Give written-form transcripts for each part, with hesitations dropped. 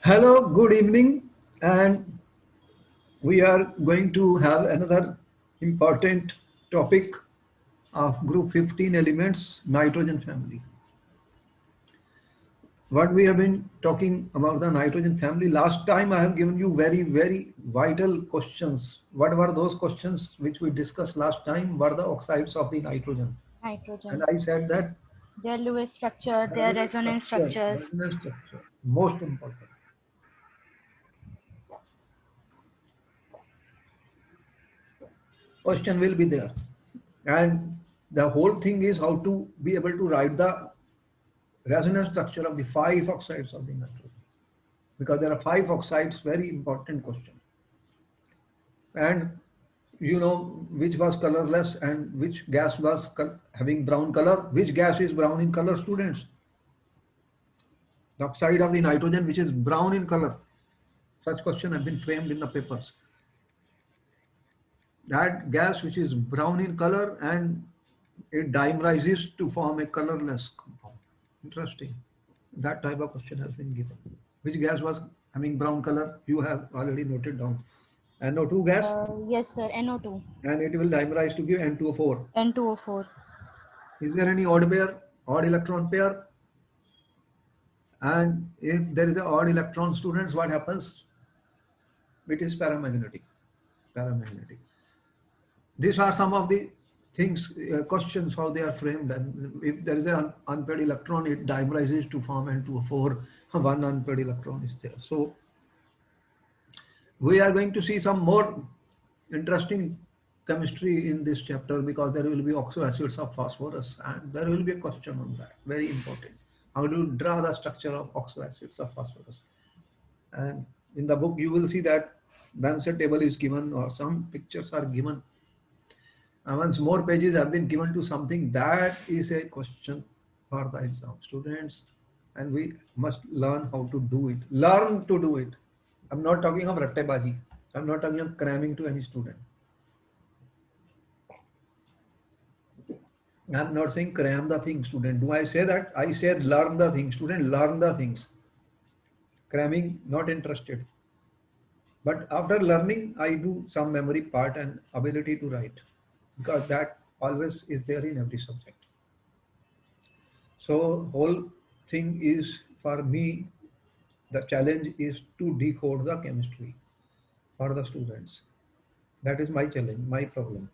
Hello, good evening, and we are going to have another important topic of group 15 elements, nitrogen family. What we have been talking about the nitrogen family, last time I have given you very vital questions. What were those questions which we discussed last time were the oxides of the nitrogen. And Nitrogen. I said that Their Lewis structure, their resonance structures. resonance structure, most important. Question will be there. And the whole thing is how to be able to write the resonance structure of the five oxides of the nitrogen. Because there are five oxides, very important question. And you know which was colorless and which gas was having brown color. Which gas is brown in color, students? The oxide of the nitrogen which is brown in color. Such question have been framed in the papers. That gas which is brown in color and it dimerizes to form a colorless compound. Interesting. That type of question has been given. Which gas was having brown color? You have already noted down. NO2 gas, Yes, sir. NO2. and it will dimerize to give N2O4. N2O4. Is there any odd pair, odd electron pair? And if there is a odd electron, students, what happens? It is paramagnetic. Paramagnetic. These are some of the things, questions, how they are framed. And if there is an unpaired electron, it dimerizes to form N2O4. One unpaired electron is there. So we are going to see some more interesting chemistry in this chapter because there will be oxo acids of phosphorus and there will be a question on that. Very important. How do you draw the structure of oxo acids of phosphorus? And in the book, you will see that Banset table is given or some pictures are given. And once more pages have been given to something, that is a question for the exam students. And we must learn how to do it. Learn to do it. I'm not talking of rattebaji. I'm not talking of cramming to any student. I'm not saying cram the thing, student. Do I say that? I said learn the thing, student. Learn the things. Cramming, not interested. But after learning, I do some memory part and ability to write because that always is there in every subject. So whole thing is for me, the challenge is to decode the chemistry for the students. That is my challenge, my problem.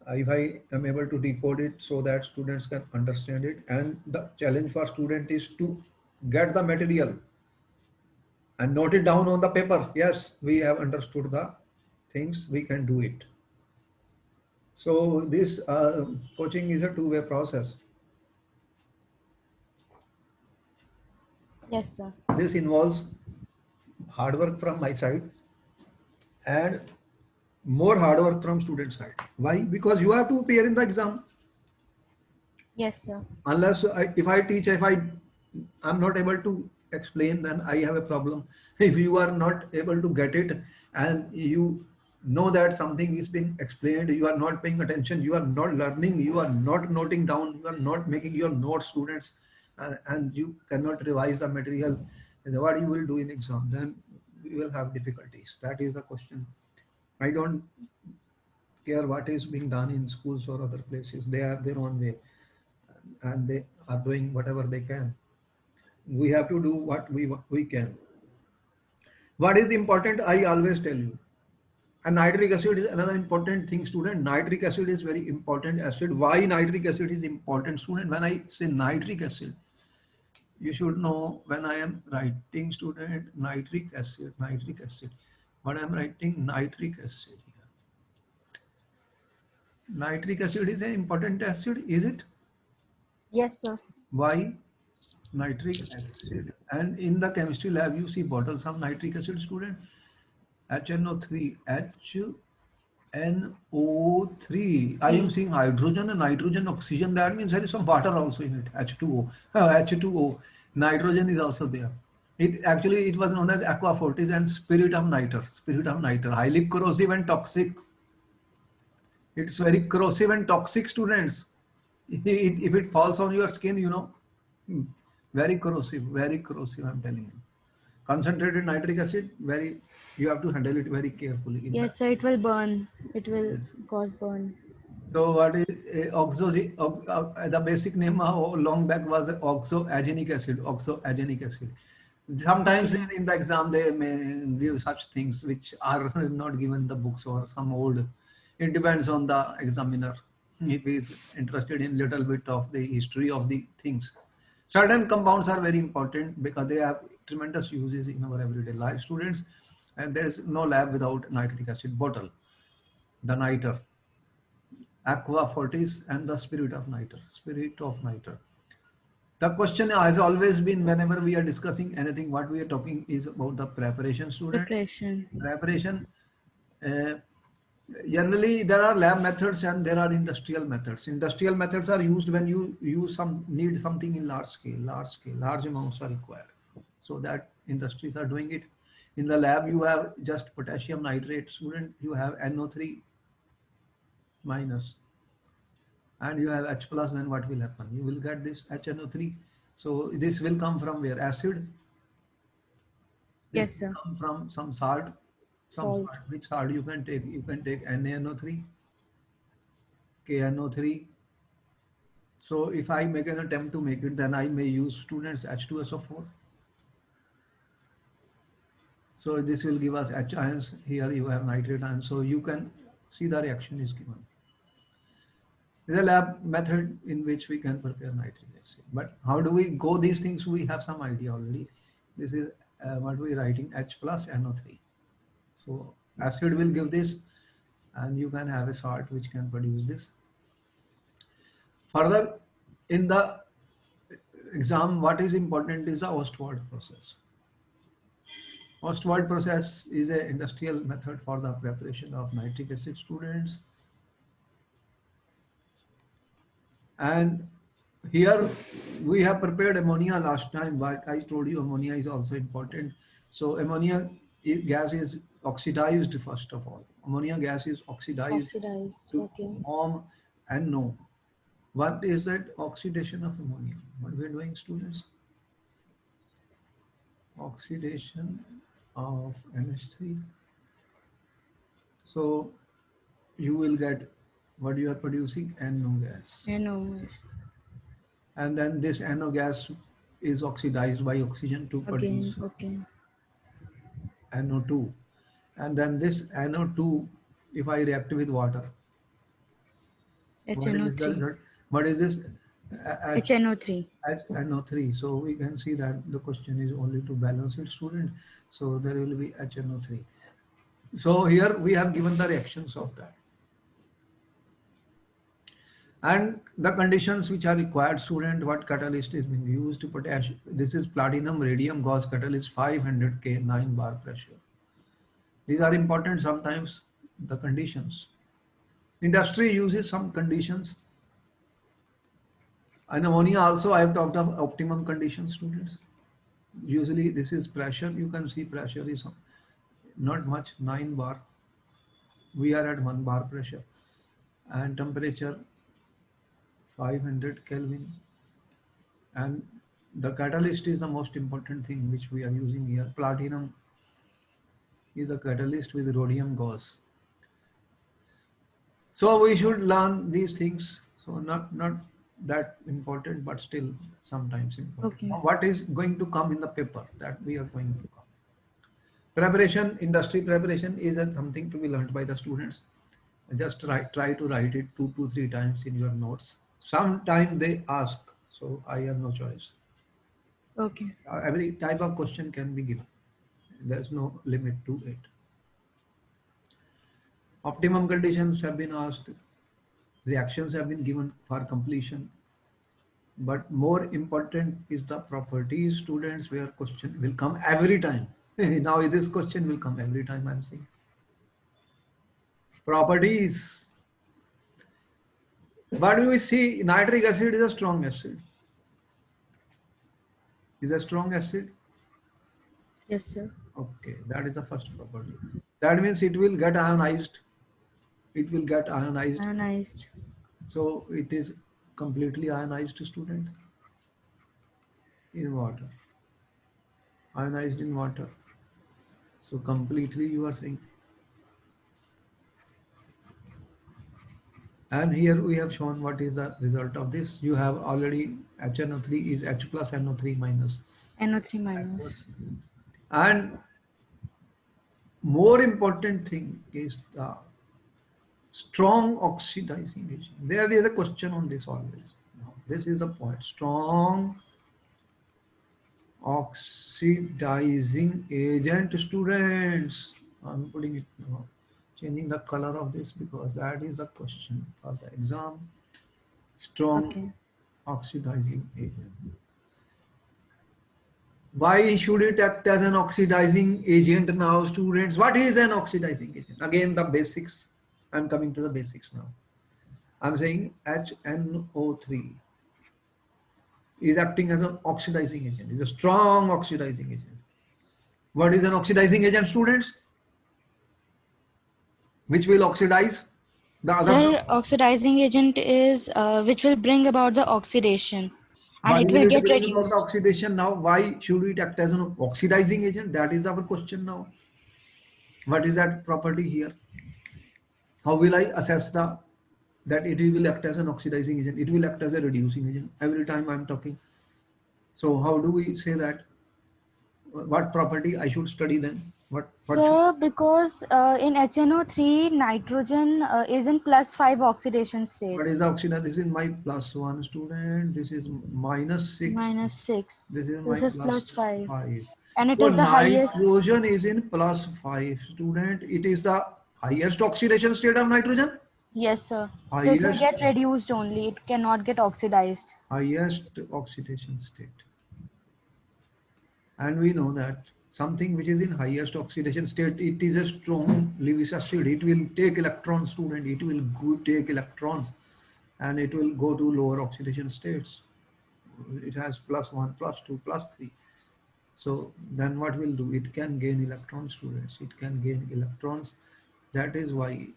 If I am able to decode it so that students can understand it, and the challenge for student is to get the material and note it down on the paper. Yes, we have understood the things, we can do it. So this coaching is a two-way process. Yes, sir. This involves hard work from my side and more hard work from student side. Why? Because you have to appear in the exam. Yes, sir. Unless if I teach, if I'm not able to explain, then I have a problem. If you are not able to get it and you know that something is being explained, you are not paying attention, you are not learning, you are not noting down, you are not making your notes, students, and you cannot revise the material, what you will do in exam? Then you will have difficulties. That is the question. I don't care what is being done in schools or other places. They have their own way and they are doing whatever they can. We have to do what we can. What is important? I always tell you. And nitric acid is another important thing, student. Nitric acid is very important acid. Why nitric acid is important, student? When I say nitric acid, you should know when I am writing, student, nitric acid, nitric acid. But I am writing nitric acid here. Nitric acid is an important acid, is it? Yes, sir. Why? Nitric acid. And in the chemistry lab, you see bottles of nitric acid, student. HNO3, HNO3. I am Three. seeing hydrogen and nitrogen, oxygen. That means there is some water also in it. H2O. H2O. Nitrogen is also there. It actually it was known as aqua fortis and spirit of nitre. Spirit of nitre. Highly corrosive and toxic. It's very corrosive and toxic, students. If it falls on your skin, you know, very corrosive, I'm telling you. Concentrated nitric acid, very, you have to handle it very carefully in the, Yes, sir. It will burn. It will yes. cause burn. So what is the basic name long back was oxoagenic acid, oxoagenic acid. Sometimes Okay. in the exam they may give such things which are not given in the books or some old. It depends on the examiner if he is interested in little bit of the history of the things. Certain compounds are very important because they have tremendous uses in our everyday life, students. And there is no lab without nitric acid bottle, the niter, aqua fortis, and the spirit of niter. Spirit of niter. The question has always been whenever we are discussing anything, what we are talking is about the preparation, student. Preparation. Preparation. Uh, Generally, there are lab methods and there are industrial methods. Industrial methods are used when you need something in large amounts are required. So that industries are doing it. In the lab, you have just potassium nitrate, student. You have NO3 minus, and you have H plus. Then what will happen? You will get this HNO3. So this will come from where? Acid. This Yes, will sir. come from some salt. Some Salt. salt. Which salt you can take? You can take NaNO3, KNO3. So if I make an attempt to make it, then I may use students H2SO4. So this will give us H ions. Here you have nitrate ions. So you can see the reaction is given. This is a lab method in which we can prepare nitric acid. But how do we go these things? We have some idea already. This is what we are writing, H plus NO3. So acid will give this, and you can have a salt which can produce this. Further, in the exam, what is important is the Ostwald process. Ostwald process is an industrial method for the preparation of nitric acid, students. And here we have prepared ammonia last time, but I told you ammonia is also important. So ammonia gas is oxidized first of all. Ammonia gas is oxidized Oxidized. to Okay. form NO. What is that oxidation of ammonia? What we are doing, students? Oxidation of NH3. So you will get what you are producing, NO gas. I know. And then this NO gas is oxidized by oxygen to Again. produce Okay. NO2. And then this NO2, if I react with water, what is the HNO3. result? What is this? HNO3. HNO3. So we can see that the question is only to balance it, student. So there will be HNO3. So here we have given the reactions of that. And the conditions which are required, student, what catalyst is being used to potash. This is platinum radium gauze catalyst, 500 K, 9 bar pressure. These are important sometimes, the conditions. Industry uses some conditions. And ammonia also, I have talked of optimum conditions, students. Usually this is pressure. You can see pressure is not much, 9 bar. We are at 1 bar pressure. And temperature 500 Kelvin. And the catalyst is the most important thing which we are using here. Platinum is a catalyst with rhodium gauze. So we should learn these things. So not that important, but still sometimes important. Okay. Now, what is going to come in the paper that we are going to come? Preparation, industry preparation is something to be learned by the students. Just try to write it 2 to 3 times in your notes. Sometime they ask, so I have no choice. Okay. Every type of question can be given. There's no limit to it. Optimum conditions have been asked. Reactions have been given for completion. But more important is the properties, students, where question will come every time. Now this question will come every time, I'm saying. Properties. What do we see? Nitric acid is a strong acid. Is a strong acid. Yes, sir. Okay, that is the first property. That means it will get ionized. It will get ionized. Ionized. So it is completely ionized, student, in water. ionized in water. So completely you are saying. And here we have shown what is the result of this. You have already HNO3 is H plus NO3 minus. NO3 minus. And more important thing is the strong oxidizing agent. There is a question on this always. Now, this is the point. Strong oxidizing agent, students. I'm putting it now, changing the color of this because that is the question for the exam. Strong Okay. oxidizing agent. Why should it act as an oxidizing agent now, students? What is an oxidizing agent? Again, the basics. I'm coming to the basics now. I'm saying HNO3 is acting as an oxidizing agent. It's a strong oxidizing agent. What is an oxidizing agent, students? Which will oxidize the other Sir, substance. oxidizing agent is which will bring about the oxidation and Why it will will it get bring about the reduced. oxidation now? Why should it act as an oxidizing agent? That is our question now. What is that property here? How will I assess the that it will act as an oxidizing agent? It will act as a reducing agent every time I'm talking. So how do we say that? What property I should study then? What should Sir, because in HNO3, nitrogen is in +5 oxidation state, what is the oxidation? This is my plus one student. This is minus six. -6. This is So my this is plus +5. five. And it So is the highest. nitrogen is in plus five student. It is the highest oxidation state of nitrogen. Yes, sir. So it will Highest get reduced only. It cannot get oxidized. highest oxidation state. And we know that something which is in highest oxidation state, it is a strong Lewis acid. It will take electrons, student. It will take electrons, and it will go to lower oxidation states. It has plus one, plus two, plus three. So then what will do? It can gain electrons, students. It can gain electrons. That is why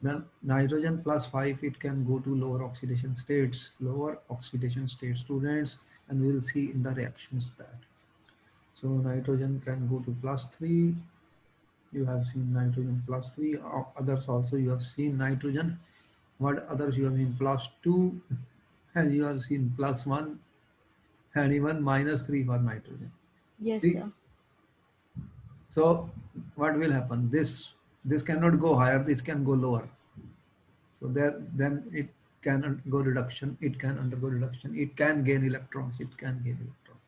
then nitrogen plus 5, it can go to lower oxidation states, students, and we will see in the reactions that. So nitrogen can go to plus 3. You have seen nitrogen plus 3. Others also you have seen nitrogen. What others you have seen plus 2, and you have seen plus 1, and even minus 3 for nitrogen. Yes, See? sir. So what will happen? This cannot go higher. This can go lower. So there then it can go reduction. It can undergo reduction. It can gain electrons. It can gain electrons.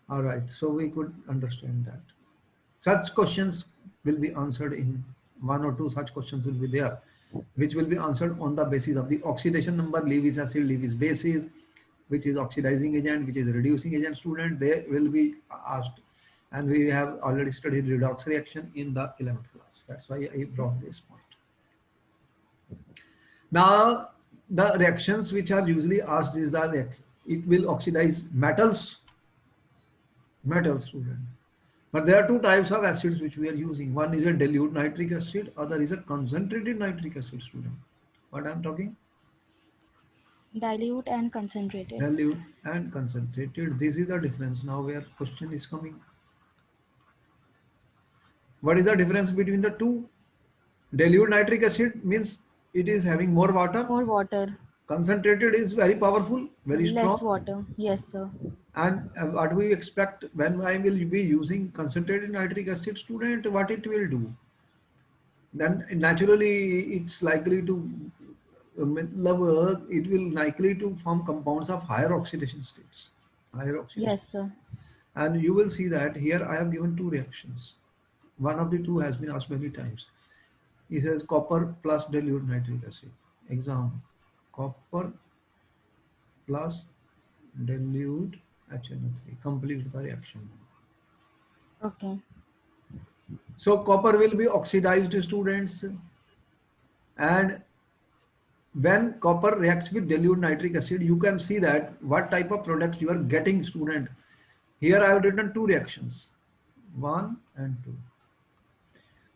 All right. So we could understand that. Such questions will be answered in one or two such questions will be there, which will be answered on the basis of the oxidation number, Lewis acid, Lewis basis, which is oxidizing agent, which is reducing agent, student. They will be asked. And we have already studied redox reaction in the 11th class. That's why I brought this point. Now, the reactions which are usually asked is that it will oxidize metals, student. But there are two types of acids which we are using. One is a dilute nitric acid, other is a concentrated nitric acid, student. What I'm talking? Dilute and concentrated. Dilute and concentrated. This is the difference now where question is coming. What is the difference between the two? Dilute nitric acid means it is having more water. More water, Concentrated is very powerful, very less strong. water. Yes, sir. And what we expect when I will be using concentrated nitric acid, student, what it will do? Then naturally it's likely to it will likely to form compounds of higher oxidation states. Higher oxidation. Yes, sir. And you will see that here I have given two reactions. One of the two has been asked many times. It says copper plus dilute nitric acid. Exam. Copper plus dilute HNO3. Complete the reaction. Okay. So copper will be oxidized, students, and when copper reacts with dilute nitric acid, you can see that what type of products you are getting, student. Here I have written two reactions, 1 and 2.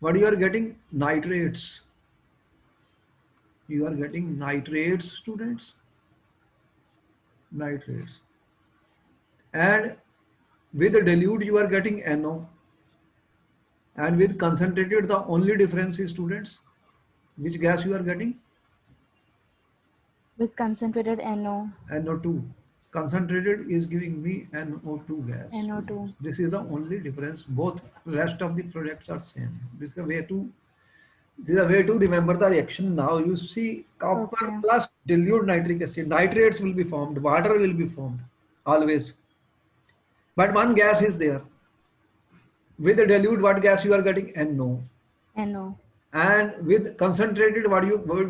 What you are getting? Nitrates. You are getting nitrates, students. Nitrates. And With dilute, you are getting NO. And with concentrated, the only difference is, students, which gas you are getting? With concentrated NO. NO2. Concentrated is giving me NO2 gas. NO2. This is the only difference. Both rest of the products are same. This is a way to remember the reaction. Now you see copper Okay. plus dilute nitric acid. Nitrates will be formed. Water will be formed always. But one gas is there. With the dilute, what gas you are getting? NO. NO. And with concentrated,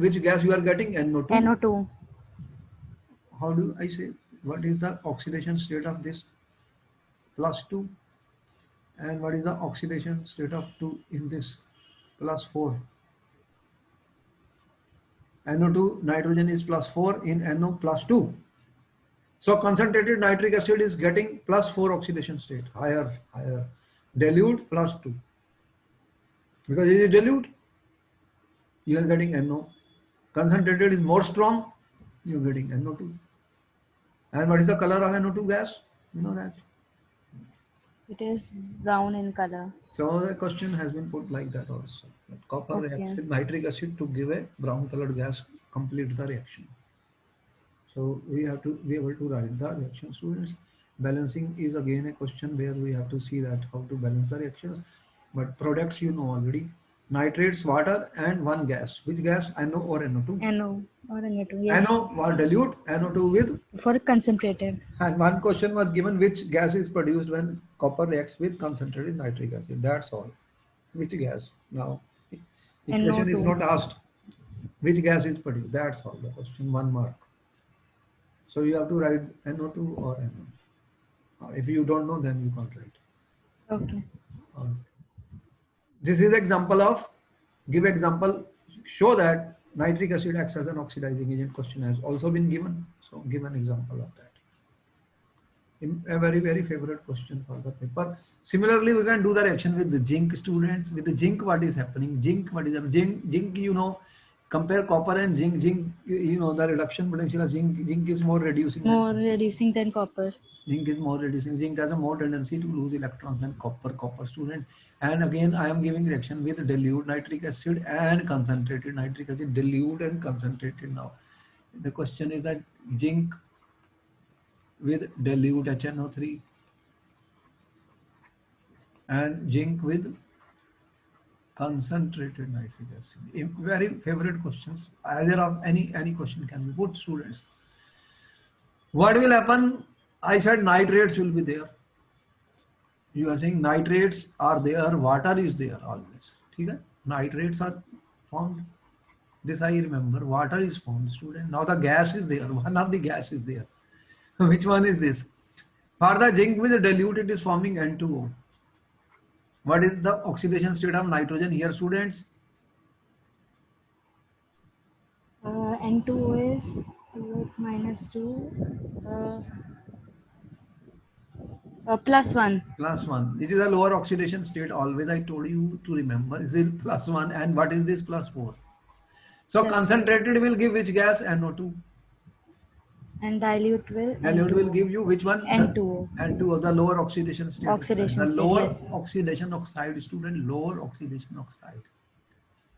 which gas you are getting? NO2. NO2. How do I say? What is the oxidation state of this? +2. And what is the oxidation state of 2 in this? +4. NO2 nitrogen is +4 in NO +2. So concentrated nitric acid is getting +4 oxidation state, higher. Dilute +2. Because it is dilute, you are getting NO. Concentrated is more strong, you are getting NO2. And what is the color of NO2 gas? You know that. It is brown in color. So the question has been put like that also. That copper reacts Okay. with nitric acid to give a brown colored gas, complete the reaction. So we have to be able to write the reaction, students. Balancing is again a question where we have to see that how to balance the reactions. But products you know already. Nitrates, water, and one gas. Which gas? NO or NO2? NO or NO2. Yes. NO or dilute, NO2 with. For concentrated. And one question was given, which gas is produced when copper reacts with concentrated nitric acid. That's all. Which gas? Now, equation is NO2. not asked. Which gas is produced? That's all the question. 1 mark. So you have to write NO2 or NO. If you don't know, then you can't write. Okay. Uh, This is example of, give example, show that nitric acid acts as an oxidizing agent. Question has also been given. So give an example of that. A very favorite question for the paper. Similarly, we can do the reaction with the zinc, students. With the zinc, what is happening? What is happening? Zinc, you know, compare copper and zinc. Zinc, you know, the reduction potential of zinc. Zinc is more reducing. More reducing than copper. Zinc is more reducing. Zinc has a more tendency to lose electrons than copper, student. And again, I am giving reaction with dilute nitric acid and concentrated nitric acid. Dilute and concentrated. Now, the question is that zinc with dilute HNO3 and zinc with concentrated nitric acid. Very favorite questions. Either of any question can be put, students. What will happen? I said nitrates will be there. You are saying nitrates are there, water is there always. Okay? Nitrates are formed. This I remember. Water is formed, student. Now the gas is there. One of the gas is there. Which one is this? For the zinc with the dilute, it is forming N2O. What is the oxidation state of nitrogen here, students? N2O is 2 minus 2. +1. +1. It is a lower oxidation state. Always I told you to remember. Is it +1? And what is this +4? So concentrated will give which gas? NO2. And dilute will. Dilute will give you which one? N2O. N2O, the lower oxidation state. Oxidation The state, lower yes. oxidation oxide, student. Lower oxidation oxide.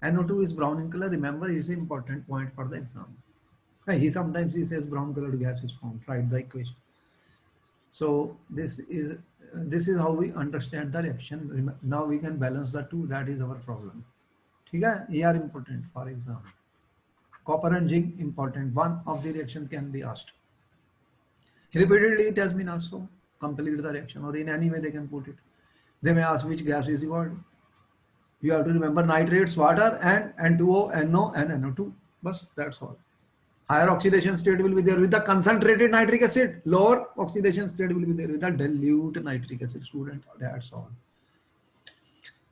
NO2 is brown in color. Remember, it's an important point for the exam. Sometimes he says brown colored gas is formed. Write the equation. So this is how we understand the reaction. Now we can balance the two. That is our problem. Okay? Are important for exam. Copper and zinc important. One of the reaction can be asked. Repeatedly it has been asked. So complete the reaction, or in any way they can put it. They may ask which gas is evolved. You have to remember nitrates, water, and N2O, NO, and NO2. Bas, that's all. Higher oxidation state will be there with the concentrated nitric acid. Lower oxidation state will be there with the dilute nitric acid, student. That's all.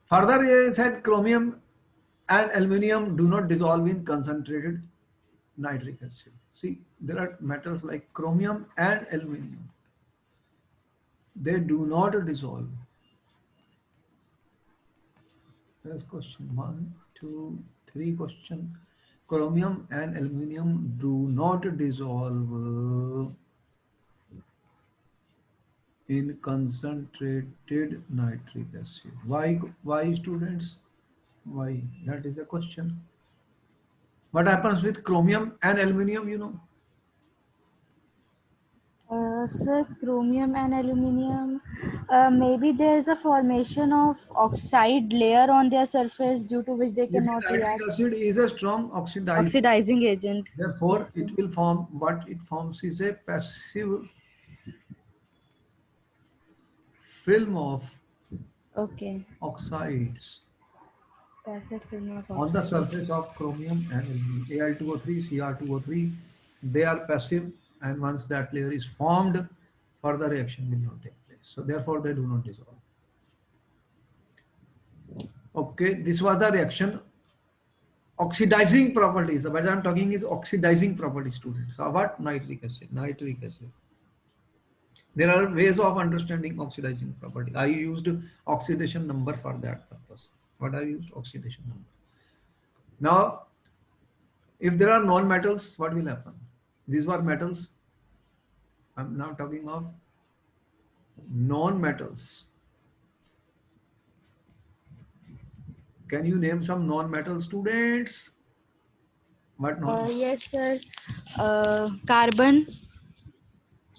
Further, he said chromium and aluminium do not dissolve in concentrated nitric acid. See, there are metals like chromium and aluminium. They do not dissolve. There's question 1, 2, 3 question. Chromium and aluminium do not dissolve in concentrated nitric acid. Why students? Why? That is a question. What happens with chromium and aluminium, you know? Sir, chromium and aluminium, maybe there is a formation of oxide layer on their surface due to which they You see, cannot nitric react. acid is a strong oxidizer. Oxidizing agent. Therefore, Yes, sir. it will form what it forms is a passive film of Okay. oxides Passive film of on the oxides. surface of chromium and aluminum. Al2O3, Cr2O3, they are passive, and once that layer is formed, further reaction will not take place. So therefore, they do not dissolve. Okay, this was the reaction. Oxidizing properties. What I am talking is oxidizing properties, students. So what? Nitric acid. Nitric acid. There are ways of understanding oxidizing property. I used oxidation number for that purpose. What I used? Oxidation number. Now, if there are non-metals, what will happen? These were metals. I'm now talking of non-metals. Can you name some non-metal students? What non? Yes, sir. Carbon,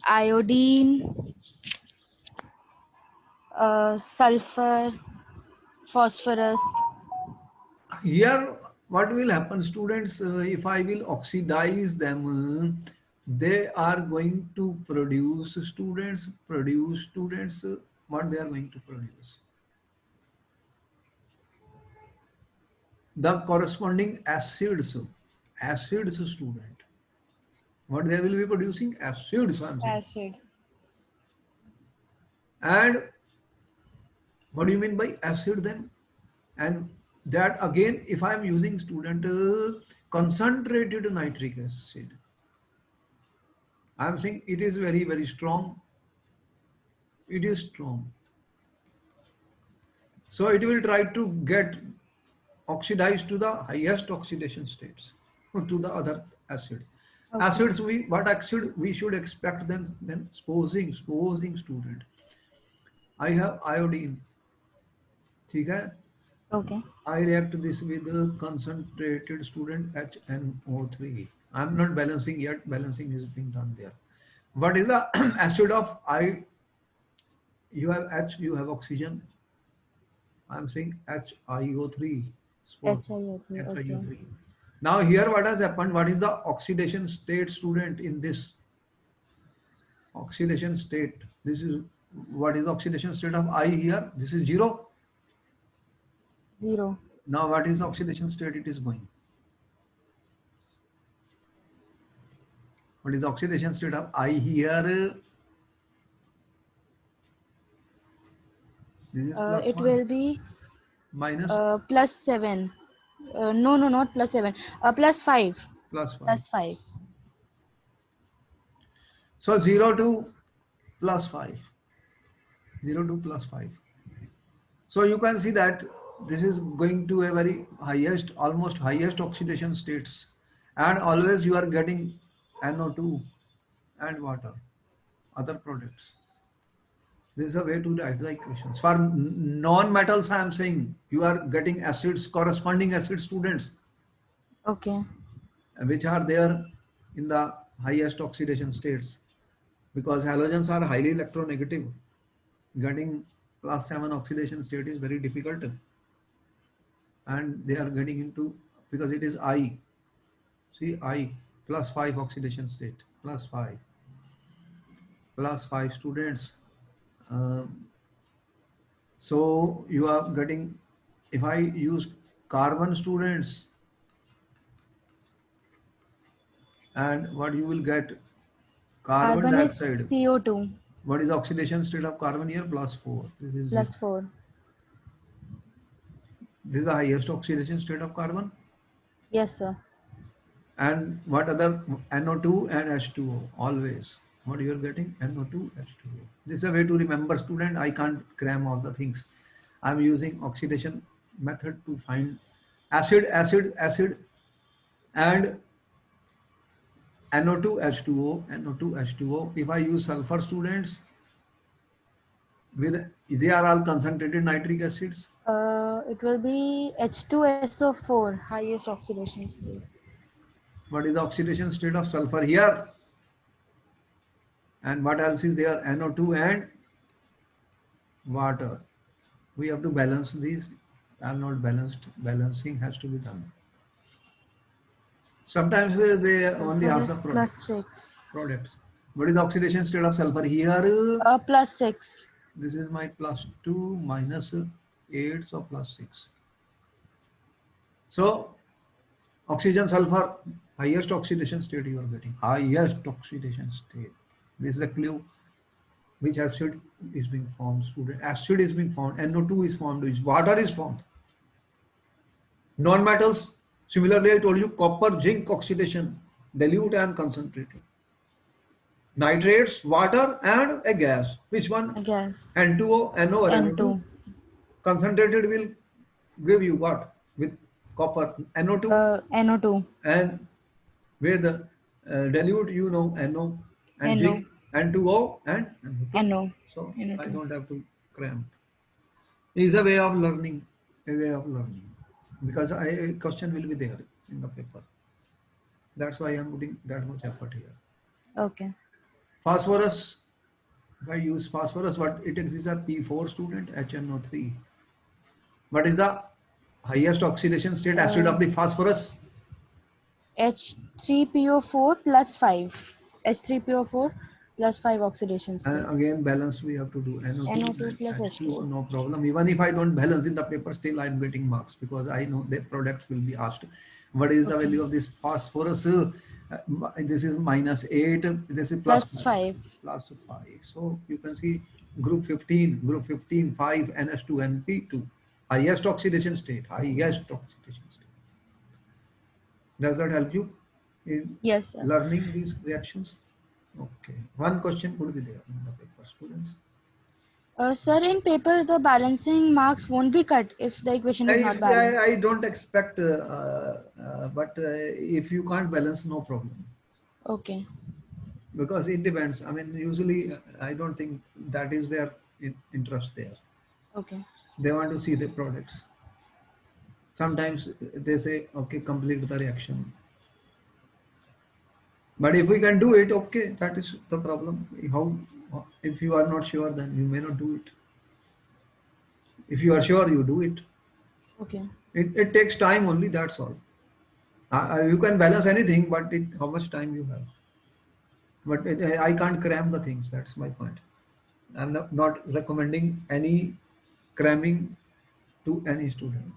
iodine, sulfur, phosphorus. Here, what will happen, students? If I will oxidize them, they are going to produce students. What they are going to produce? The corresponding acids student. What they will be producing? Acids, I'm saying. Acid. And what do you mean by acid then? And that again, if I am using student concentrated nitric acid, I am saying it is very, very strong. It is strong. So it will try to get oxidized to the highest oxidation states to the other acids. Okay. Acids, what acid we should expect then supposing student. I have iodine. ठीक है? Okay. I react this with the concentrated student HNO3. I'm not balancing yet. Balancing is being done there. What is the acid of I? You have H, you have oxygen. I'm saying HiO3. HiO3. Okay. HiO3. Now here what has happened? What is the oxidation state, student, in this oxidation state? This is what is the oxidation state of I here? This is 0. 0. Now what is the oxidation state it is going? What is the oxidation state of I here? This is plus It 1 will be minus plus 7. No, no, not plus 7. Plus 5. plus 5. Plus 5. So 0 to plus 5. 0 to plus 5. So you can see that this is going to a very highest, almost highest oxidation states. And always you are getting NO2 and water, other products. This is a way to write the equations. For non-metals, I am saying you are getting acids, corresponding acid students, Okay. which are there in the highest oxidation states. Because halogens are highly electronegative. Getting plus 7 oxidation state is very difficult. And they are getting into, because it is I. See, I plus 5 oxidation state, plus 5 students. Um, so you are getting, if I use carbon students, and what you will get, carbon Carbon is dioxide. CO2. What is the oxidation state of carbon here? Plus 4. This is Plus 4. this is the highest oxidation state of carbon. Yes, sir. And what other? NO2 and H2O always. What you are getting? NO2, H2O. This is a way to remember, student. I can't cram all the things. I'm using oxidation method to find acid, and NO2, H2O, NO2, H2O. If I use sulfur, students, with, they are all concentrated nitric acids. It will be H2SO4, highest oxidation state. What is the oxidation state of sulfur here? And what else is there? NO2 and water. We have to balance these. Are not balanced. Balancing has to be done. Sometimes they only Sulfur ask the is plus products. 6. Products. What is the oxidation state of sulfur here? Plus 6. This is my plus 2 minus 8, so plus 6. So oxygen sulfur, highest oxidation state you are getting. Highest oxidation state. This is the clue. Which acid is being formed, student? Acid is being formed. NO2 is formed. Which water is formed. Non-metals. Similarly, I told you copper, zinc oxidation, dilute and concentrated. Nitrates, water, and a gas. Which I one? guess. N2O, NO or NO2? N2. Concentrated will give you what? With copper, NO2, NO2. and with dilute, you know, NO, and NO. zinc, N2O, and NO2. NO. So I NO2. don't have to cram. Is a way of learning, a way of learning, because a question will be there in the paper. That's why I'm putting that much effort here. Okay. Phosphorus, if I use phosphorus, what it exists are P4, student, HNO3. What is the highest oxidation state acid of the phosphorus? H3PO4 plus 5. H3PO4 plus 5 oxidation state. And again, balance we have to do. NO2 NO2 and plus H2O, H2O. no problem. Even if I don't balance in the paper, still I'm getting marks because I know the products will be asked. What is the Okay. value of this phosphorus? This is -8. This is Plus plus 5. plus 5. So you can see group 15, 5, NH2 and P2. Highest oxidation state. Highest oxidation state. Does that help you in Yes, sir. learning these reactions? Okay. One question could be there in the paper, students. Sir, in paper, the balancing marks won't be cut if the equation is not balanced. I don't expect, but if you can't balance, no problem. Okay. Because it depends. I mean, usually I don't think that is their interest there. Okay. They want to see the products. Sometimes they say, okay, complete the reaction. But if we can do it, okay, that is the problem. If you are not sure, then you may not do it. If you are sure, you do it. Okay. It takes time only, that's all. You can balance anything, but how much time you have. But I can't cram the things, that's my point. I'm not recommending any cramming to any student.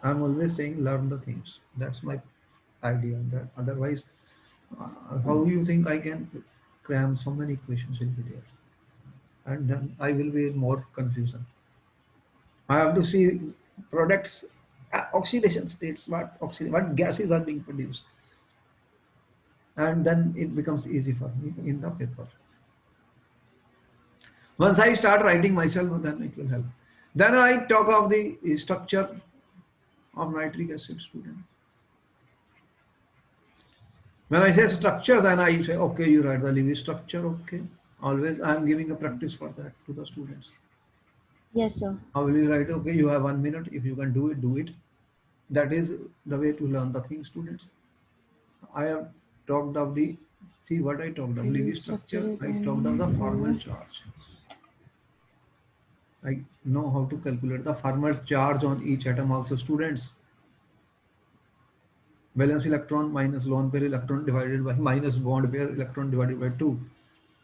I'm always saying learn the things. That's my idea. That otherwise, how do you think I can cram so many equations will be there? And then I will be in more confusion. I have to see products, oxidation states, what gases are being produced. And then it becomes easy for me in the paper. Once I start writing myself, then it will help. Then I talk of the structure of nitric acid, student. When I say structure, then I say, okay, you write the Lewis structure, okay. Always I am giving a practice for that to the students. Yes, sir. How will you write? Okay, you have 1 minute. If you can do it, do it. That is the way to learn the thing, students. I have talked of the, see what I talked of, Lewis structure. I talked of the formal charge. I know how to calculate the formal charge on each atom also, students. Valence electron minus lone pair electron divided by minus bond pair electron divided by 2.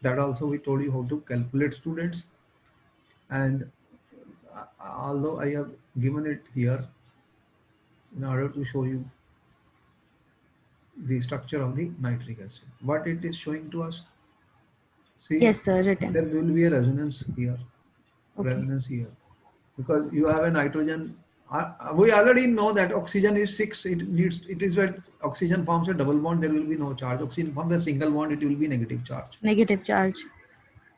That also we told you how to calculate, students. And although I have given it here in order to show you the structure of the nitric acid, what it is showing to us. See, Yes, sir. Written. there will be a resonance here, Okay. resonance here, because you have a nitrogen. We already know that oxygen is 6. It is where oxygen forms a double bond, there will be no charge. Oxygen forms a single bond, it will be negative charge. Negative charge.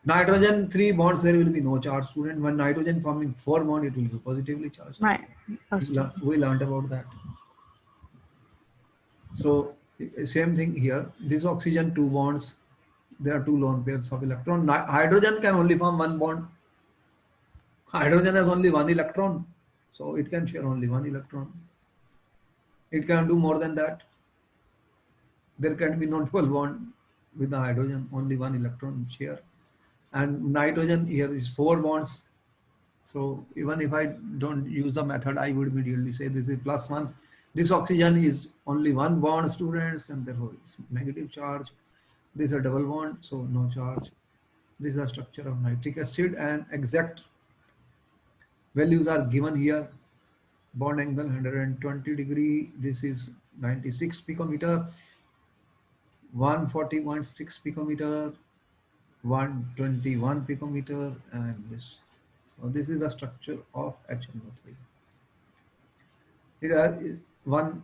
Nitrogen 3 bonds, there will be no charge, student. When nitrogen forming 4 bond, it will be positively charged. Right. Okay. We learned about that. So same thing here. This oxygen 2 bonds, There are two lone pairs of electron. Hydrogen can only form one bond. Hydrogen has only one electron, so it can share only one electron. It can do more than that. There can be no double bond with the hydrogen, only one electron share. And nitrogen here is four bonds. So even if I don't use the method, I would immediately say this is plus one. This oxygen is only one bond, students, and therefore it's negative charge. This is a double bond, so no charge. This is the structure of nitric acid, and exact values are given here. Bond angle 120 degree. This is 96 picometer, 140.6 picometer, 121 picometer, and this. So this is the structure of HNO3. It has one.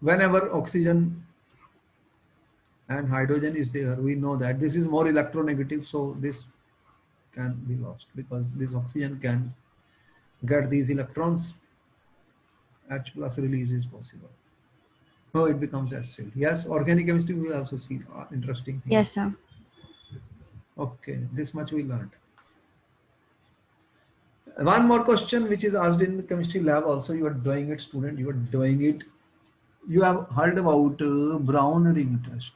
Whenever oxygen and hydrogen is there, we know that this is more electronegative, so this can be lost because this oxygen can get these electrons. H plus release is possible. So it becomes acid. Yes, organic chemistry we will also see interesting thing. Yes, sir. Okay, this much we learned. One more question which is asked in the chemistry lab also. You are doing it, student. You are doing it. You have heard about brown ring test.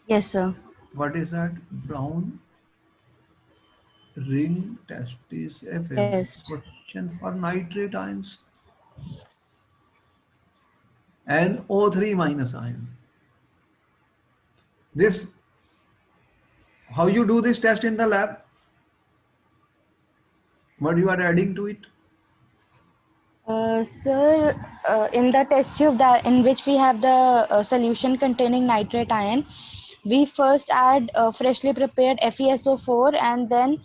Yes, sir. What is that? Brown ring test is a favorite Yes. question for nitrate ions. NO3 minus ion. This, how you do this test in the lab? What you are adding to it? Sir, in the test tube that in which we have the solution containing nitrate ion, we first add freshly prepared FeSO4 and then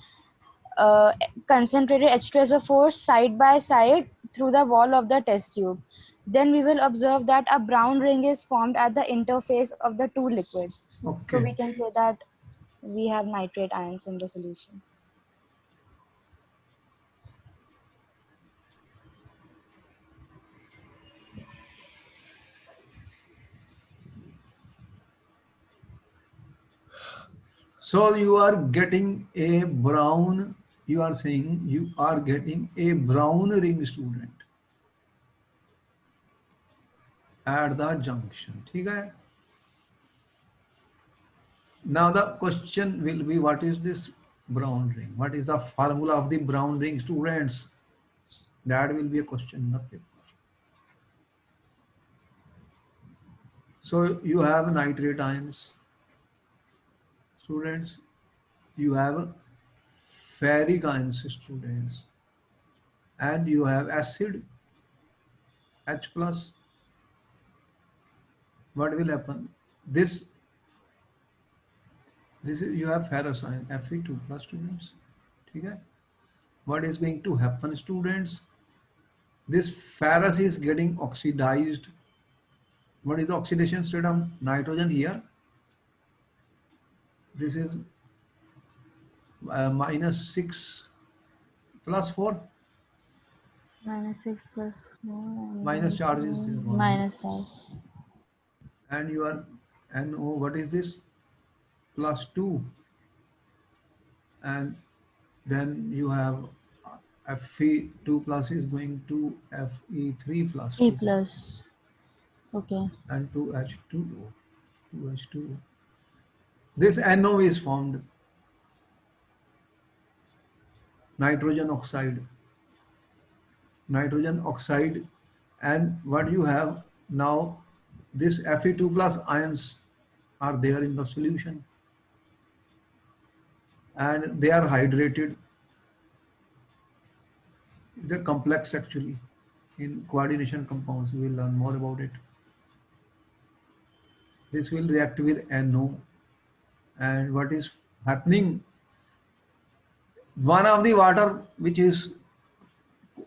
uh, concentrated H2SO4 side by side through the wall of the test tube. Then we will observe that a brown ring is formed at the interface of the two liquids. So Okay. we can say that we have nitrate ions in the solution. So you are getting a brown, you are saying you are getting a brown ring, student, at the junction. ठीक है? Now the question will be, what is this brown ring? What is the formula of the brown ring, students? That will be a question in the paper. So you have nitrate ions, students. You have ferric ions, students, and you have acid H plus. What will happen? This is, you have ferrous ion Fe2 plus, students. Okay? What is going to happen, students? This ferrous is getting oxidized. What is the oxidation state of nitrogen here? This is -6 plus 4. -6 plus 4 Minus charge is there. minus charge. And you are NO, what is this? Plus 2. And then you have Fe2 plus is going to Fe3 plus 3 2 plus. Okay. and 2H2O. 2H2O. This NO is formed, nitrogen oxide. Nitrogen oxide, and what you have now, this Fe2 plus ions are there in the solution and they are hydrated. It's a complex actually. In coordination compounds, we will learn more about it. This will react with NO, and what is happening? One of the water which is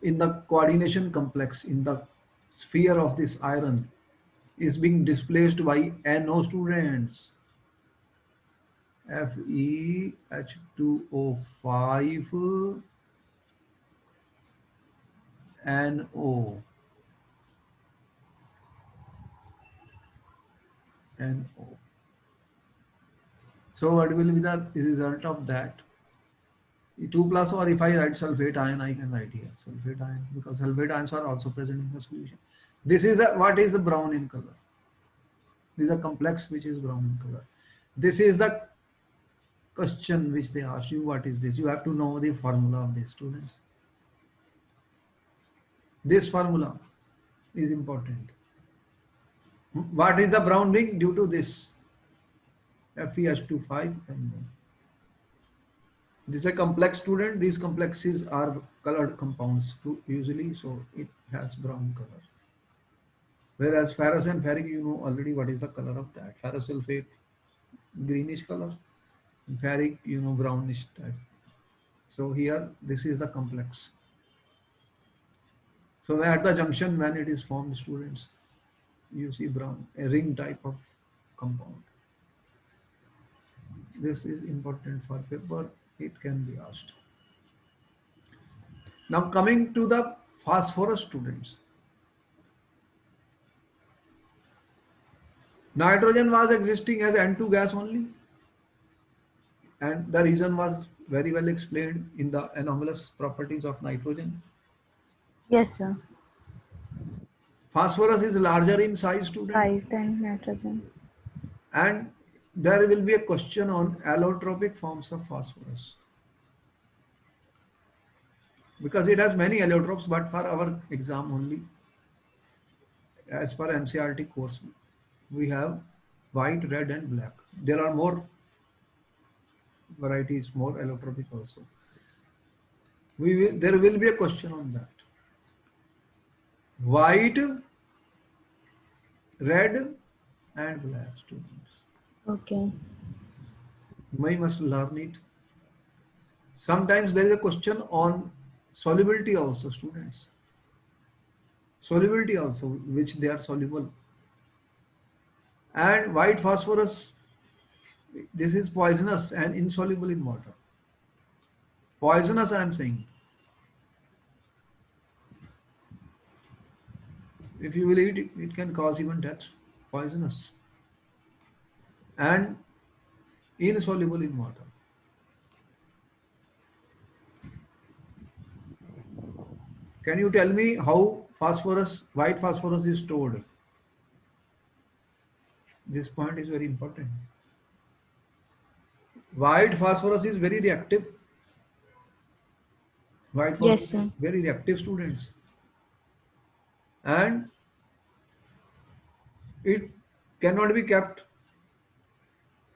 in the coordination complex in the sphere of this iron is being displaced by NO, students. FeH2O5 NO. NO. So what will be the result of that? 2 plus, or if I write sulfate ion, I can write here sulfate ion, because sulfate ions are also present in the solution. This is what is the brown in color. This is a complex which is brown in color. This is the question which they ask you, what is this? You have to know the formula of this, students. This formula is important. What is the brown ring? Due to this FeH25 and this is a complex, student. These complexes are colored compounds usually, so it has brown color. Whereas ferrous and ferric, you know already what is the color of that. Ferrous sulfate, greenish color, and ferric, you know, brownish type. So here, this is the complex. So at the junction, when it is formed, students, you see brown, a ring type of compound. This is important for paper. It can be asked. Now coming to the phosphorus, students. Nitrogen was existing as N2 gas only, and the reason was very well explained in the anomalous properties of nitrogen. Yes, sir. Phosphorus is larger in size, student, Size than nitrogen. and there will be a question on allotropic forms of phosphorus, because it has many allotropes, but for our exam only, as per NCERT course, we have white, red, and black. There are more varieties, more allotropic also. There will be a question on that. White, red, and black, students. Okay. We must learn it. Sometimes there is a question on solubility also, students. Solubility also, which they are soluble. And white phosphorus, this is poisonous and insoluble in water. Poisonous, I am saying. If you will eat it, it can cause even death. Poisonous. And insoluble in water. Can you tell me how phosphorus, white phosphorus is stored? This point is very important. White phosphorus is very reactive. White Yes, phosphorus sir. is very reactive, students. And it cannot be kept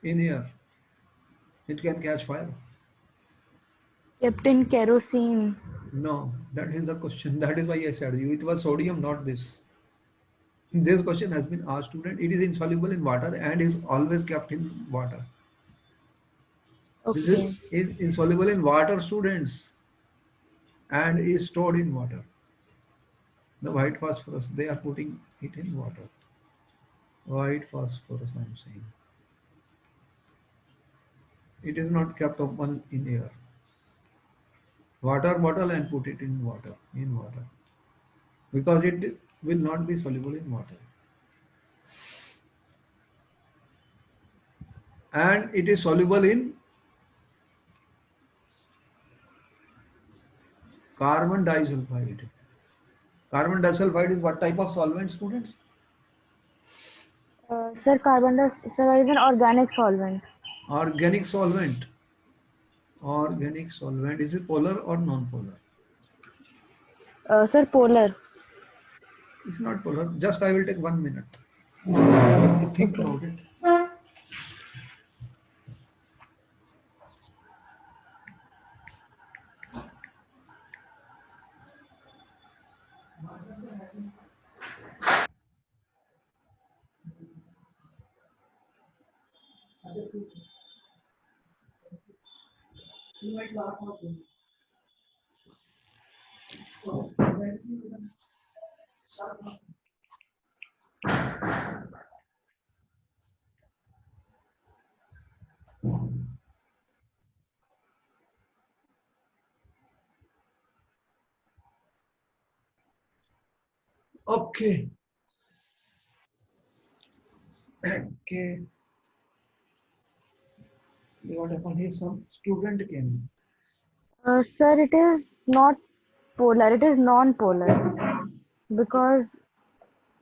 in air. It can catch fire. Kept in kerosene. No, that is the question. That is why I said you it was sodium, not this. This question has been asked, student. It is insoluble in water and is always kept in water. This is Okay. insoluble in water, students, and is stored in water. The white phosphorus, they are putting it in water. White phosphorus, I am saying. It is not kept open in air. Water bottle and put it in water, because it will not be soluble in water. And it is soluble in carbon disulfide. Carbon disulfide is what type of solvent, students? Sir, carbon dioxide is an organic solvent. Organic solvent. Organic solvent. Is it polar or non-polar? Sir, polar. It's not polar. Just I will take 1 minute to think Okay. about it. Okay. Okay. What happened here? Some student came. Sir, it is not polar, it is non-polar because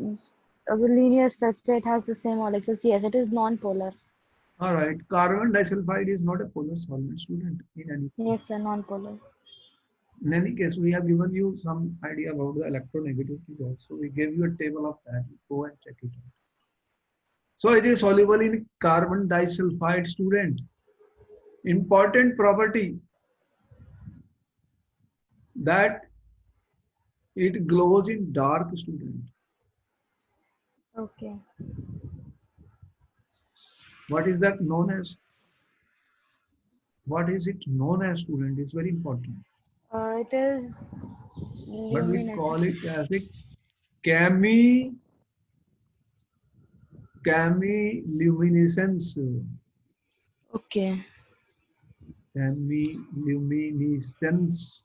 of the linear structure, it has the same molecules. Yes, it is non-polar. All right. Carbon disulfide is not a polar solvent, student, in any case. Yes, sir, non-polar. In any case, we have given you some idea about the electronegativity gas. So we gave you a table of that. Go and check it out. So it is soluble in carbon disulfide, student. Important property that it glows in dark, student. Okay. What is that known as? What is it known as, student? It's very important. It is But we call luminescent. it as a chemi chemiluminescence. Okay. Chemiluminescence.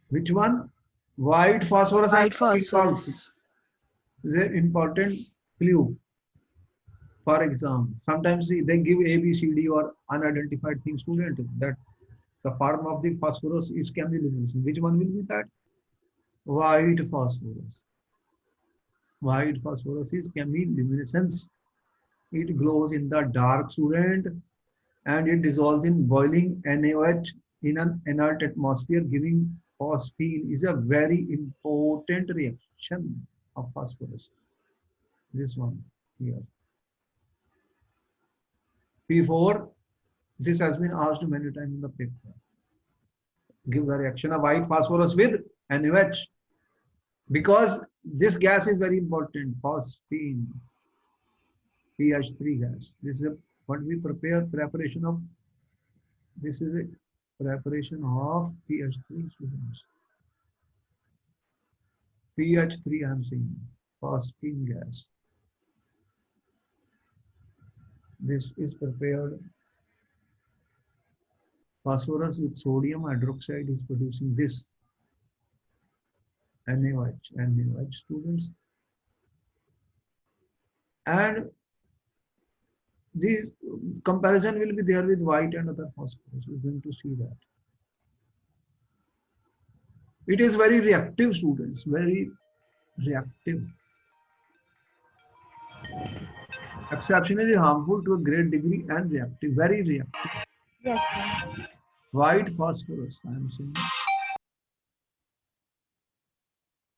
Which one? White phosphorus I'm White talking about. phosphorus. Is an important clue for exam. Sometimes they give A, B, C, D or unidentified thing, student, that the form of the phosphorus is chemiluminescence. Which one will be that? White phosphorus. White phosphorus is chemiluminescence. It glows in the dark, student, and it dissolves in boiling NaOH in an inert atmosphere, giving phosphine. Is a very important reaction of phosphorus. This one here. P4, this has been asked many times in the paper. Give the reaction of white phosphorus with NaOH, because this gas is very important. Phosphine, PH3 gas. This is what we prepare preparation of. This is a preparation of PH3, students. PH3 I am saying, phosphine gas. This is prepared. Phosphorus with sodium hydroxide is producing this NaOH, students. And the comparison will be there with white and other phosphorus. We're going to see that. It is very reactive, students, very reactive. Exceptionally harmful to a great degree and reactive, very reactive. Yes, sir. White phosphorus, I am saying,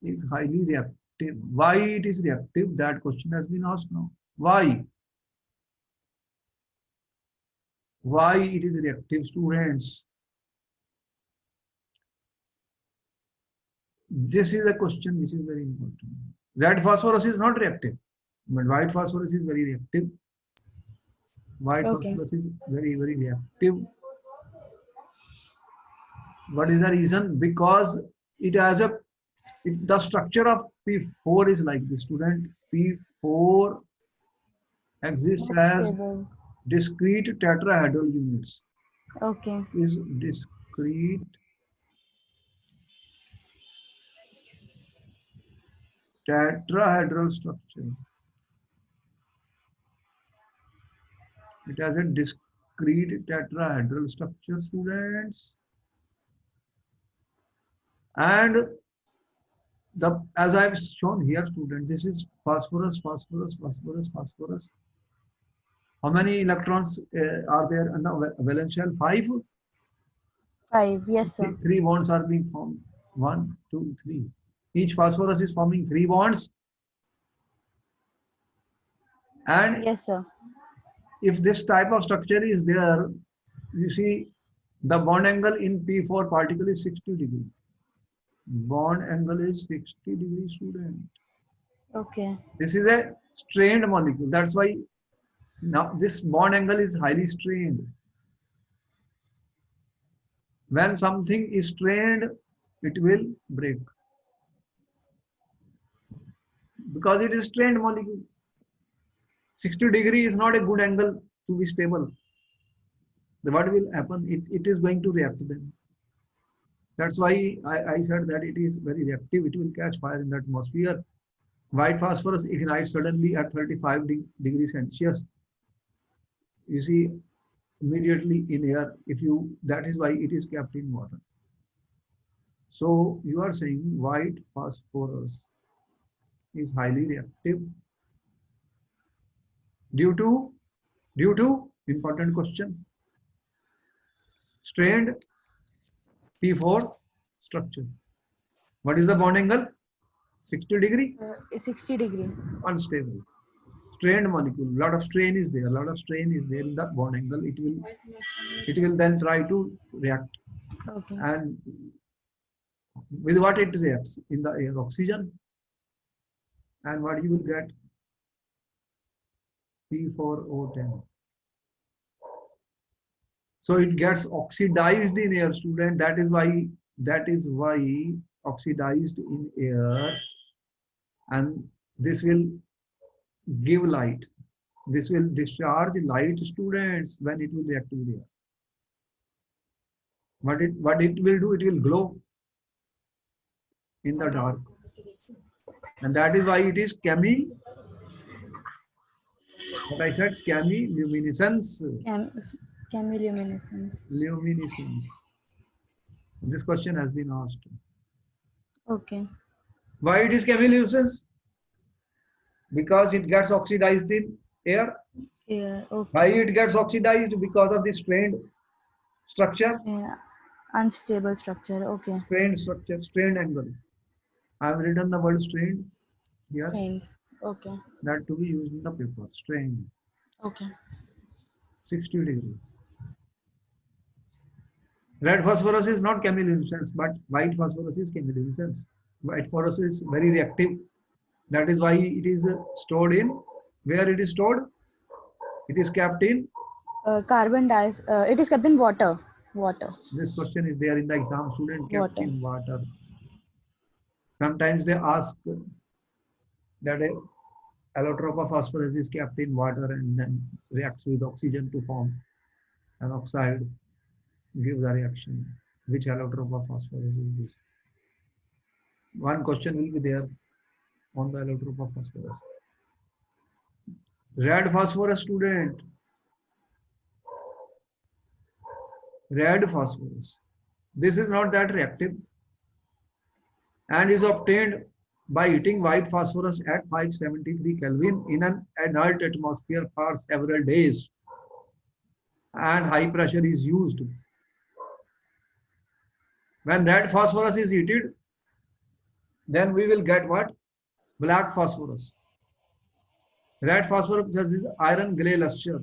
is highly reactive. Why it is reactive? That question has been asked now. Why? Why it is reactive, students? This is a question which is very important. Red phosphorus is not reactive, but white phosphorus is very reactive. White Okay. phosphorus is very, very reactive. What is the reason? Because it has a, the structure of P4 is like this, student. P4 exists as Stable. discrete tetrahedral units. Okay. Is discrete tetrahedral structure. It has a discrete tetrahedral structure, students. And the, as I've shown here, students, this is phosphorus, phosphorus, phosphorus, phosphorus. How many electrons are there in the valence shell? 5. 5. Yes, sir. 3 bonds are being formed. 1, 2, 3. Each phosphorus is forming 3 bonds. And Yes, sir. if this type of structure is there, you see the bond angle in P4 particle is 60 degrees. Bond angle is 60 degrees, student. Okay. This is a strained molecule. That's why now this bond angle is highly strained. When something is strained, it will break. Because it is strained molecule. 60 degree is not a good angle to be stable. What will happen? It is going to react then. That's why I said that it is very reactive. It will catch fire in the atmosphere. White phosphorus ignites suddenly at 35 degrees Celsius. You see, immediately in air, that is why it is kept in water. So you are saying white phosphorus is highly reactive due to, important question, strained P4 structure. What is the bond angle? 60 degree, 60 degree. unstable. Strained molecule, lot of strain is there, in the bond angle. It will then try to react. Okay. And with what it reacts? In the air, oxygen. And what you will get? P4O10. So it gets oxidized in air, student. That is why oxidized in air, and this will give light. This will discharge light, students, when it will react with air. What it will do? It will glow in the dark, and that is why it is what I said, chemiluminescence. Chemiluminescence. Luminescence. This question has been asked. Okay. Why it is chemiluminescence? Because it gets oxidized in air. Yeah. Okay. Why it gets oxidized? Because of the strained structure. Yeah. Unstable structure. Okay. Strained structure, strained angle. I have written the word strained here. Strained. Okay. That to be used in the paper. Strained. Okay. 60 degree. Red phosphorus is not chemiluminescence, but white phosphorus is chemiluminescence. White phosphorus is very reactive. That is why it is stored in, where it is stored? It is kept in, Carbon dioxide. It is kept in water. Water. this question is there in the exam, student, kept Water. in water. Sometimes they ask that a allotrope of phosphorus is kept in water and then reacts with oxygen to form an oxide, give the reaction. Which allotrope of phosphorus is this? One question will be there on the allotrope of phosphorus. Red phosphorus, student. Red phosphorus. This is not that reactive and is obtained by heating white phosphorus at 573 Kelvin in an inert atmosphere for several days, and high pressure is used. When red phosphorus is heated, then we will get what? Black phosphorus. Red phosphorus possesses iron gray luster.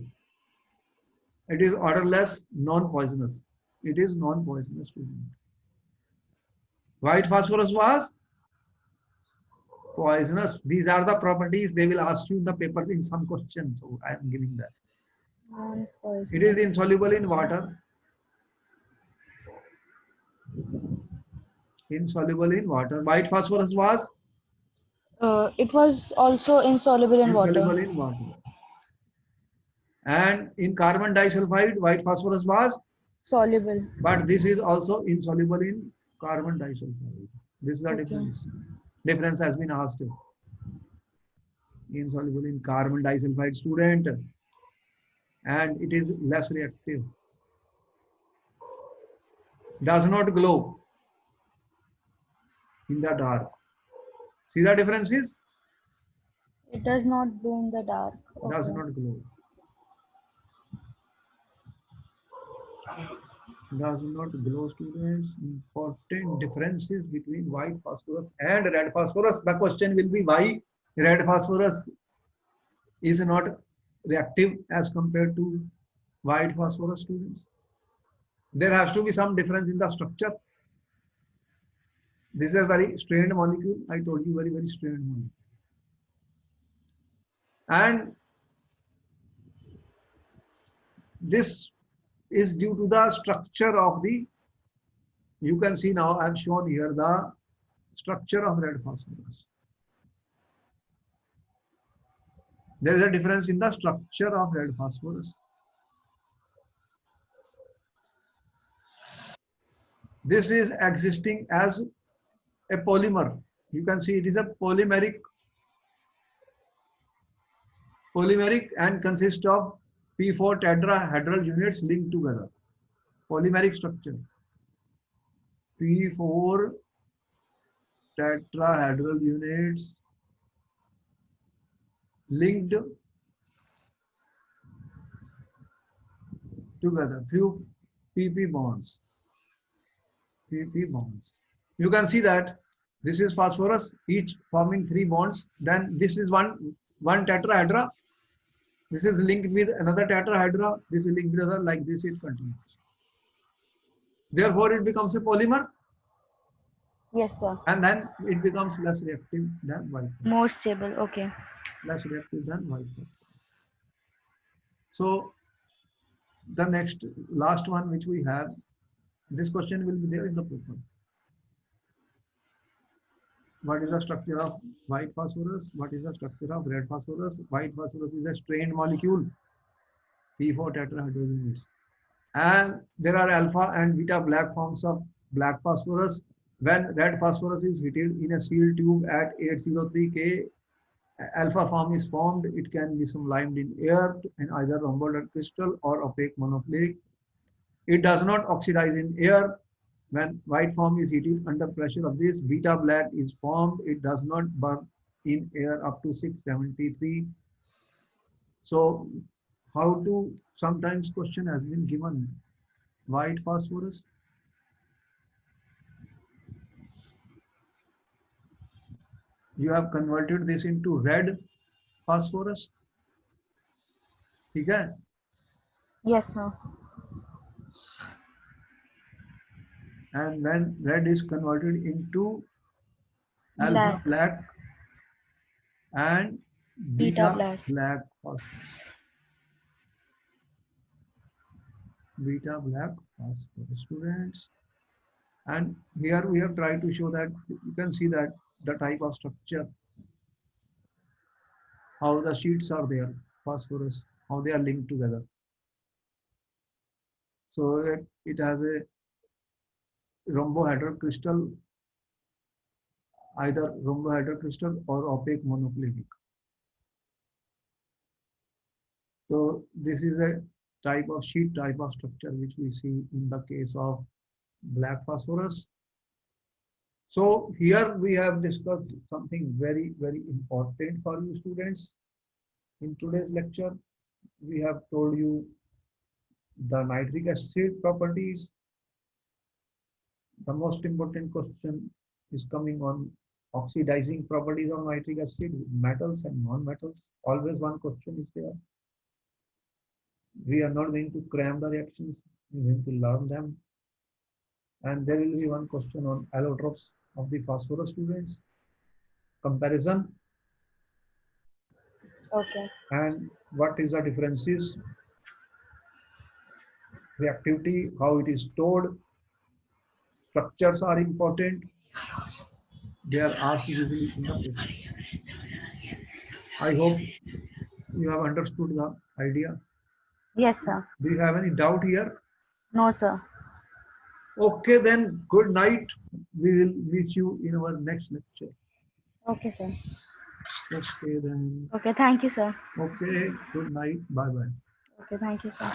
It is odorless, non-poisonous. It is non-poisonous. White phosphorus was poisonous. These are the properties they will ask you in the papers in some questions. So I am giving that. It is insoluble in water. Insoluble in water. White phosphorus was? It was also insoluble in water. Insoluble in water. And in carbon disulfide, white phosphorus was? Soluble. But this is also insoluble in carbon disulfide. This is the difference. Difference has been asked. Insoluble in carbon disulfide, student. And it is less reactive. Does not glow in the dark. See the differences? It does not glow in the dark. Okay. Does not glow. Does not glow, students. Important differences between white phosphorus and red phosphorus. The question will be why red phosphorus is not reactive as compared to white phosphorus, students. There has to be some difference in the structure. This is a very strained molecule. I told you, very, very strained molecule. And this is due to the structure of the, you can see now I have shown here the structure of red phosphorus. There is a difference in the structure of red phosphorus. This is existing as a polymer. You can see it is a polymeric and consists of P4 tetrahedral units linked together. Polymeric structure. P4 tetrahedral units linked together through PP bonds. PP bonds. You can see that this is phosphorus, each forming 3 bonds. Then this is one tetrahedra. This is linked with another tetrahedra. This is linked with other. Like this, it continues. Therefore, it becomes a polymer, Yes, sir. and then it becomes less reactive than white phosphorus. More stable. Okay. Less reactive than white phosphorus. So the last one which we have, this question will be there in the paper. What is the structure of white phosphorus? What is the structure of red phosphorus? White phosphorus is a strained molecule, P4 tetrahedral units. And there are alpha and beta black forms of black phosphorus. When red phosphorus is heated in a sealed tube at 803 K, alpha form is formed. It can be sublimed in air in either rhomboidal crystal or opaque monoclinic. It does not oxidize in air. When white form is heated under pressure of this, beta black is formed. It does not burn in air up to 673. So how to, sometimes question has been given, white phosphorus. You have converted this into red phosphorus. Okay? Yes, sir. And when red is converted into alpha black and beta black phosphorus. Beta black phosphorus, students. And here we have tried to show that you can see that the type of structure, how the sheets are there, phosphorus, how they are linked together. So that it has a rhombohedral crystal, either rhombohedral crystal or opaque monoclinic. So this is a type of sheet type of structure which we see in the case of black phosphorus. So here we have discussed something very, very important for you students. In today's lecture, we have told you the nitric acid properties. The most important question is coming on oxidizing properties of nitric acid, metals and non-metals. Always one question is there. We are not going to cram the reactions, we are going to learn them. And there will be one question on allotropes of the phosphorus, students. Comparison. Okay. And what is the differences? Reactivity, how it is stored. Structures are important. They are asked usually in the paper. I hope you have understood the idea. Yes, sir. Do you have any doubt here? No, sir. Okay, then good night. We will meet you in our next lecture. Okay, sir. Okay, then. Okay, thank you, sir. Okay, good night. Bye bye. Okay, thank you, sir.